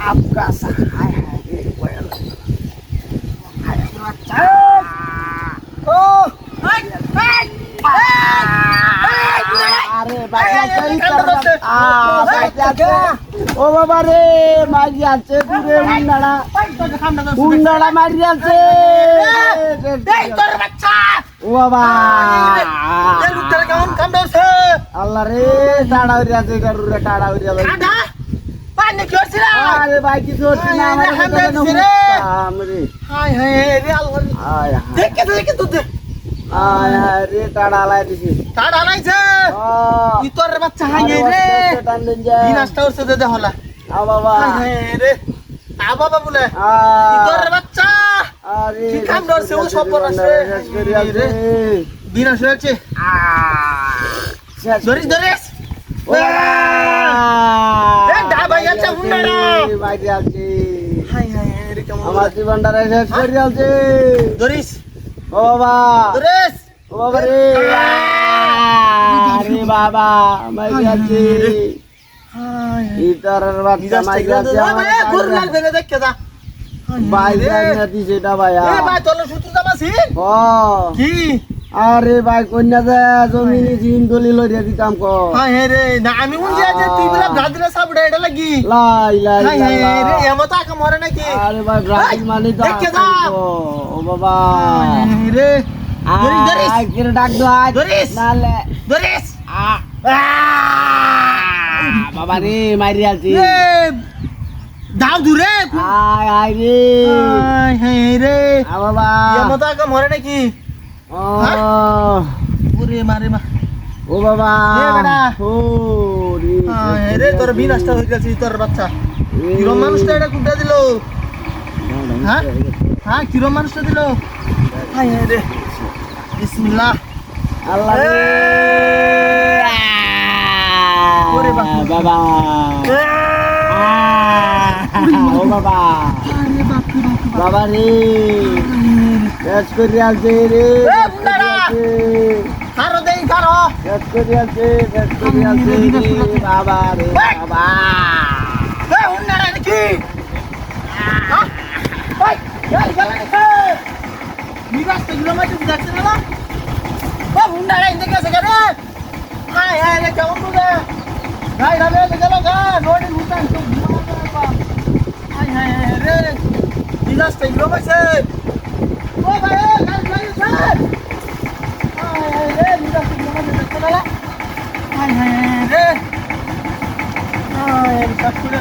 आपका हाय ও বাবা রে মারি আছে দূরে উন্ডাড়া মারি আছে ও বাবা আল্লাহ রে টাড়া হইয়া আছে গরুরে টাড়া হইয়া আরে ভাই কিছু হচ্ছে না আমারে হায় হায় রে আল্লাহ হায় দেখে দেখে তুই আয় হায় রে টাড়া লাই দিছি টাড়া লাইছে তোর বাচ্চা হায় রে বিনাশটা হচ্ছে দে হলা আ বাবা হায় রে আ বাবা বলে তোর বাচ্চা আরে কি কাম করছে ও সব আছে রে বিনাশ হয়েছে ধরিস ধরিস ও এ ডাবাই আছে হুন্ডাড়া বাইরে আছে হায় হায় রে কেমন আমার জীবনটারে শেষ করে দিয়েছে ধরিস ও বাবা ধরিস ও বাবা রে আরে বাবা মাইরে আছে হায় ইতারের বাচ্চা মাইরে আছে আমার গুর লাল ভেঙে দেখকে যা বাইরে না দিছে ডাবাই এ ভাই চলো সুতু যাবাছি ও কি আরে ভাই কন্যা দে জমিনি জিন দলি লইয়া দিতাম কো হায় হে রে না আমি উনজি আছে তুই বলা ব্রাজিলে সাবড়ে এটা লাগি লাই লাই হায় হে রে এমত আকা মরে নাকি আরে ভাই ব্রাজিল মানে দা দেখে যা ও বাবা হায় রে ধরিস ধরিস আই কিরে ডাক দো আই ধরিস নালে ধরিস বাবা রে মারি আছি এ দাও দূরে আয় আয় রে হায় হে রে আ বাবা এমত আকা মরে নাকি ওরে মারে মা ও বাবা এ বেটা ও রে তোর বিনাশটা হয়ে গেছে তোর বাচ্চা কিরম মানুষটা এটা কুটা দিল হ্যাঁ হ্যাঁ কিরম মানুষটা দিল হায় রে বিসমিল্লাহ আল্লাহ রে ওরে বাবা ও বাবা বাবা রে শেষ করে আছে রে কারো দেই কারো শেষ করে আছে রে বাবা রে বাবা এ উন্নারা নাকি হ্যাঁ ওই এই গলা নাকি নিবাস তো কিলোমিটার যাচ্ছে না ও উন্নারা ইন্দে গেছে রে হায় হায় রে কেমন বুঝে গাই রাবে গেল গা নোডি উঠান তো হায় হায় রে নিবাস তো কিলোমিটার ও ভাই গাড়ি গাড়ি স্যার হায় রে নিবাস তো কিলোমিটার দেখতে গেল হায় হায় রে হায় কাকুরে